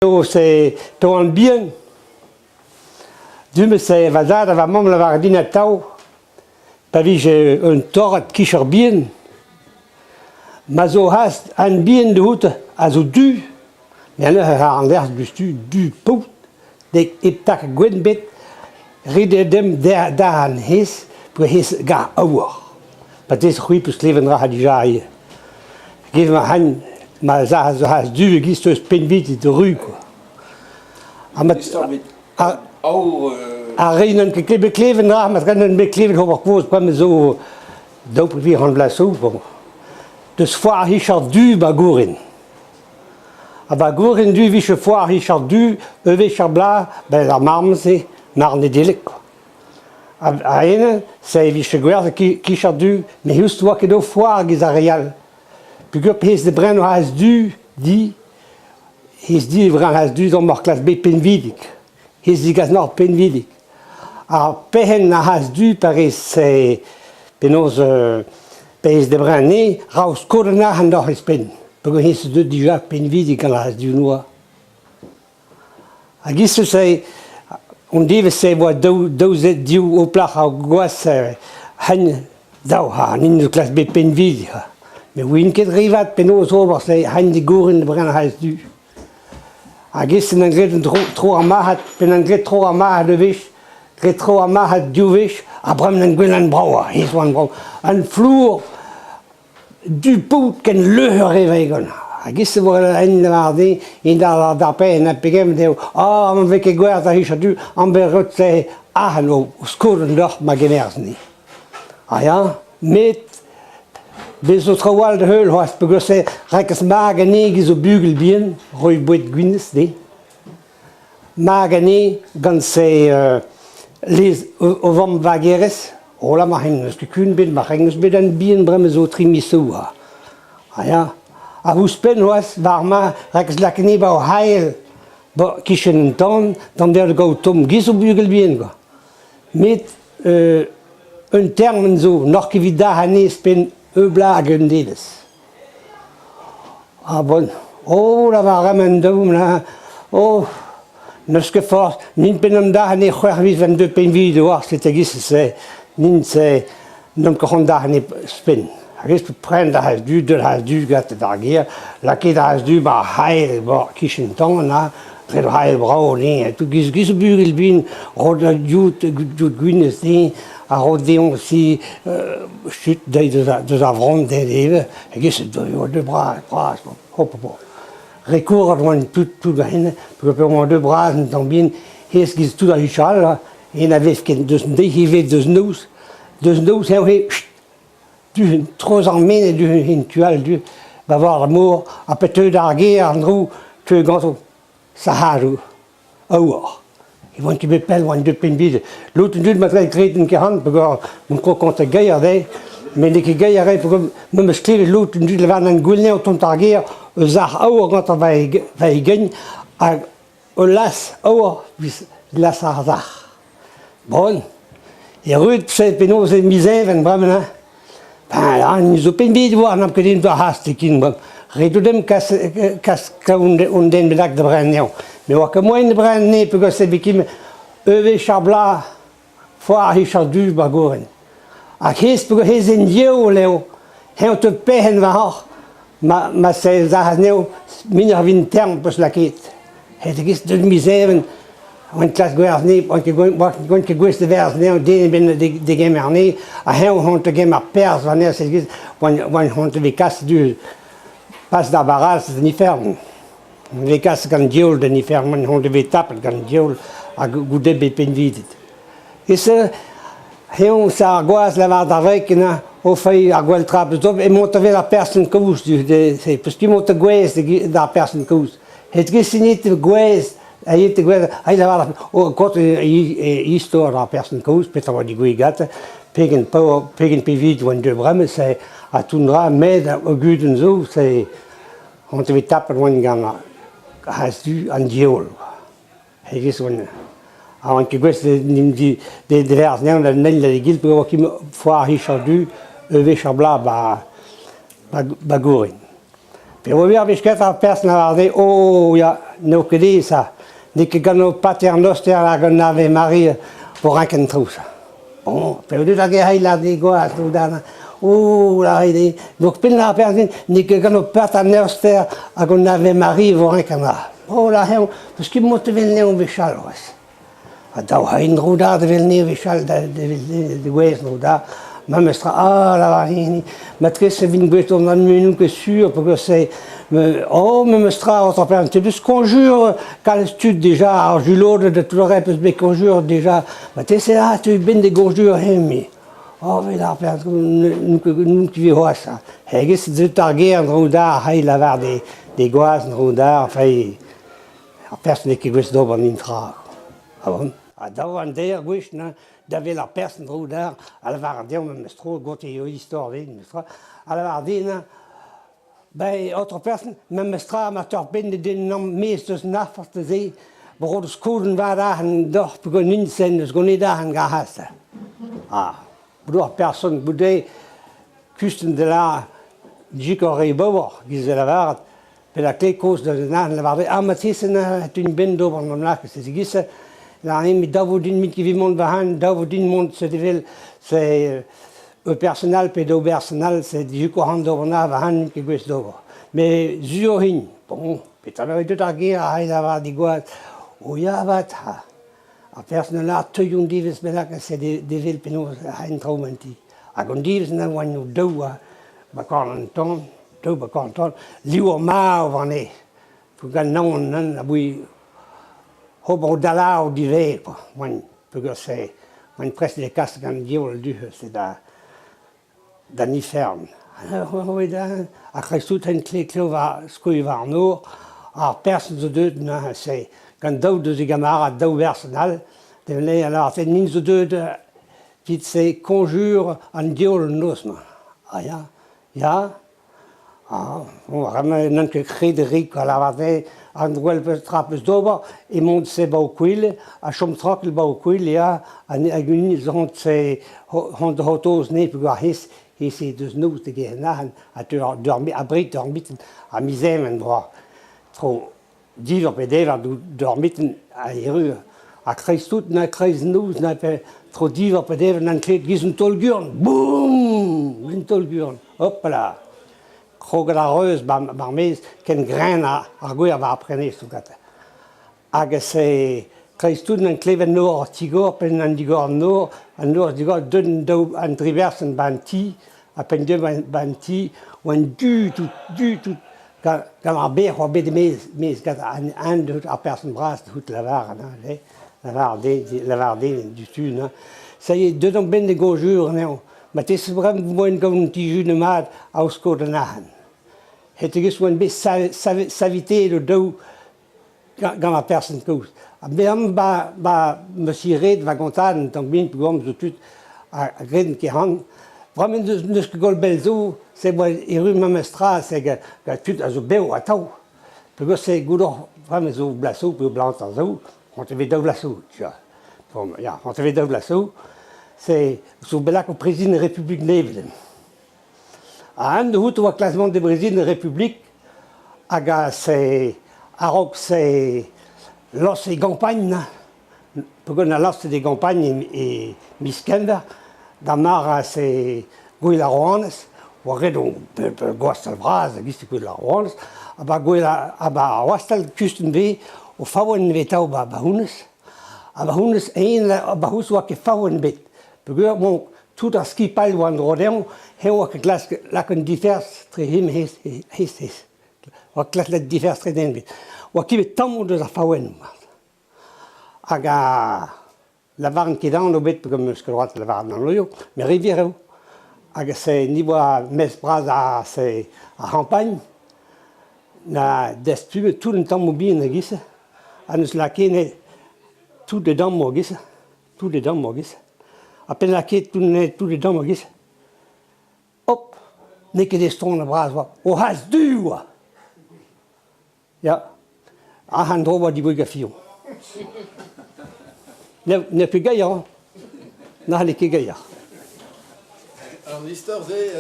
C'est ton bien. Du me c'est vazada va mom la vardina tau. Pavi j'ai un torat qui cher bien. Mazo hast un bien de hout azo du. Mais là anders du pout. De eptak gwenbet ridedem daar his pour his ga awar. Pas is goed pour leven ra di jaai. Geef me han maar zo has du gistos penvit de rue quoi. Reinen bekleven na met rennen bekleven over koos kwam zo doop weer han blaso bon. Dus foire Richard du bagourin. Bagourin du viche foire Richard du Richard bla ben la marme c'est marne delek quoi. Eine c'est viche guerre qui Richard du mais juste toi que do foire gizarial. Puis que pèse de bren has du dit is die vran has du dan mag klas B penvidik. Is die gas nog penvidik. A pehen na has du paris c'est penos pèse de bren ne raus kodena han doch is pen. Porque his de déjà penvidik an has du noa. A gis c'est on dit c'est what do diu au plach au goas han dau ha nin de klas B penvidik. Mais oui, ket rivat penos over c'est han die goren de bren has du. A gestern ein Gret tro amahat, bin ein Gret tro amahat de wisch, Gret tro amahat du wisch, abram den Gwenlan Brauer, his one Brauer, ein Flur du pout ken leuher revegen. A gestern war ein mardi in da pe na pegem de man veke guarda hisha du am berot se ahno skoren doch ma gemersni. Ah ja, mit bis autre wal de heul hast begosse rekes magane gizo bugel bien roi boit gwines de magane gan se les ovam vageres ola ma hennes gekün bin ma hennes mit den bien breme so trimisoa ah ja a huspen was warma rekes lakni ba heil ba kischen ton dan der go tom gizo bugel bien go mit un termen so noch gewida hanes bin blagen deles. Ah bon, oh la va ramendum là, oh, neske fort, nin penom da ne khwervis 22 penvi de war c'était gis c'est nin c'est non qu'on da ne spin. Rest prendre da has du de has du gat da gier, la ki da has du ba heil ba kischen ton na, red heil brau ne, tu gis bugel bin, rod jut gwines ne. A Rodéon aussi, chute de avron des livres, et que c'est deux bras, hop. Recours à tout gain, pour que deux bras, tant bien, et ce qui est tout à l'échelle, et il avait deux nous, du trop en mine, du intual, du, va voir l'amour, à peut-être d'arguer, Andrew, tu es grand, Sahara, or. Ils vont me pelle one de penbide. L'autre jour m'a créé une quarante pour mon compte gaillard mais les gaillards pour me scrire l'autre jour le van un goulné au ton targuer zar au quand on va gagner à las au la sarzar. Bon. Et rue c'est pénose et misère ben vraiment. Ben là nous au penbide voir n'a que d'une haste qui nous redudem kas und den belag de brennio. Mais wa que moi une brenne pour que c'est bikim eve chabla foire Richard du bagoren. A his pour que his indio leo he te pehen va ma c'est za neo minir vin term pour la kit. He te gis de misère on classe gouverner on que gouest de vers neo de gamerné a he on te gamer pers va c'est gis on te vikas du passe d'embarras ni ferme. Les cas quand diol de ni ferme on devait taper quand diol a goudé penvidit. Et ça on s'argoise la var avec na au fait a gouel trap et monte vers la personne que vous c'est parce qu'il monte gouez de la personne que vous. Et que sinit gouez aí te gouez aí la var au côté histoire la personne que vous peut avoir du gouigat pegen penvid ou de brame c'est à tundra mais au guden zo c'est on devait taper one gang has du an diol. Hij is one. Avant que gwest de vers ne la nel de gil pour qui foire Richard du eve chabla ba gorin. Puis on va voir avec quatre personnes à oh ya no que dit ça. Ni que gano pater noster la gonave Marie pour un kentrous. Bon, pero de la guerre il a dit quoi tout dans. Oh là il est donc pin la personne ni que gano pater noster la gonave Marie pour un kentra. Oh là parce qu'il monte venir au Vichal. Da ha in roda de venir Vichal de West roda. Ma mestra, ah la varini, ma tre se vin gweto nan menu que sûr, parce que c'est, oh ma mestra, autre personne, tu se conjure, quand l'étude déjà, Julo de tout le reste, me conjure déjà, ma te c'est là, tu ben des conjures, mais, oh mais la personne, nous qui vivons ça, et que c'est de targuer en roda, il avait des goisses en roda, enfin, la personne qui veut se donner en intra, ah bon, ah d'avant d'ailleurs, oui, d'avoir la personne roudeur, à la vardine, on me trouve, goûter l'histoire, à la vardine, ben, autre personne, même stra, ma torpine, de nom, meesters nachvertezee, begon de skolen waar daar een dag begon in te zijn, dus kon niet daar gaan gasten. Ah, bedoel, personne, bedoel, kusten de la, jikoré bover, gizé la vard, per la clé cause de la vardine, ah, maar het is een bind over mijn laag, c'est gisse, là, mais Davodin mit qui vivent bahan, Davodin monte c'est le personnel pédo personnel c'est du courant d'orna bahan qui guest d'over. Mais Ziohin, bon, peut-être de ta guerre, il avait dit quoi, oh ya va ta. A personnel là, tout yon divis belak c'est des villes pénos à une traumati. A gondivis na wan no doua, ba quaranton, do ba quaranton, liu ma vané. Pour que non non abui Hobro dalla o d'hiver, parce que c'est presque les casques quand Dieu c'est d'un hiverne. Alors, à Christout, un clé va scuiller vers nous, à personne de deux, c'est quand deux de camarades, deux personnels, devenait alors, c'est une de deux, qui se conjure en Dieu le nosme. Ah, ya. Ah, on va ramener un cri de riz à la vade, en duel trappes d'ober, et monte ses bauquilles, à chom troc le bauquille, ja, en une hond ses hotos ne pour his, c'est deux nous de guerre, à dormir, à brit dormir, à misère, un droit, trop divers pédé, à dormir à rue, à Christout, n'a crise nous, n'a pas trop divers pédé, n'a clé, gis tolgurn, boum, une tolgurn, hop là. Crograreuse, barmez, qu'un grain à arguer va apprendre tout ça. Aga c'est Christout un cleven nord tigor, pen un digor nord, un nord digor deux un traverse un banti, à peine deux banti, ou un du tout, quand la baie ou baie de mes un de à personne brasse toute la var, la vardée du sud, ça y est, deux dans ben de gojures, non. Maar het is vraiment een gewoon die june maat aus Codenahan. Het is gewoon een savité de dou quand la personne cause. Même monsieur Red va contar donc bien pour tout tout à Red qui han. Vraiment de ce que gol belzo c'est moi et rue Mamestra c'est que tout à zo beu à tau. Parce que c'est goudor vraiment zo blasso pour blanc à zo. On te veut deux blasso, tu vois. Bon, ja, on te veut deux blasso. C'est sous Belak au président de la République Nevelin. À un de vous, au classement des présidents de la République, c'est Arok, c'est l'os des campagnes, parce qu'on a l'os des campagnes et Miskender, dans Mara, c'est Gouila Roanes, ou Redon, Gostal Braz, Giste Gouila Roanes, aber Gouila, aber Wastal Küstenweh, au Fauen Vetau Bahunes, aber Hunes ein, aber Hus war gefauen Bet. Bon, tout à ce qui parle de Rodéon, il y a une classe qui diffère très bien, il y a une classe qui diffère très bien. Il y a qui est tant de la faune. La varne qui est dans le bête, comme je crois que la varne dans le mais rivière, c'est niveau Mesbras à campagne, na destruit tout le temps mobile, à nous laquer tout dedans, tout dedans, à peine la quête, tout dedans, hop, n'est que des stones à bras, au has du, ja, à un droit de divulgation. Ne plus gaillard, n'a les qui gaillard. Alors l'histoire c'est,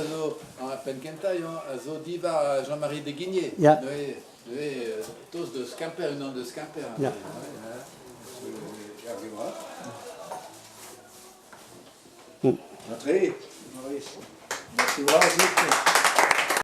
à peine qu'un taille, à Zodiva Jean-Marie de Guigné. Ja. Nee, tous de scamper, non de scamper. Ja. Ja, gemacht. Hm. Na, dreh. Na, ist. Das war es nicht.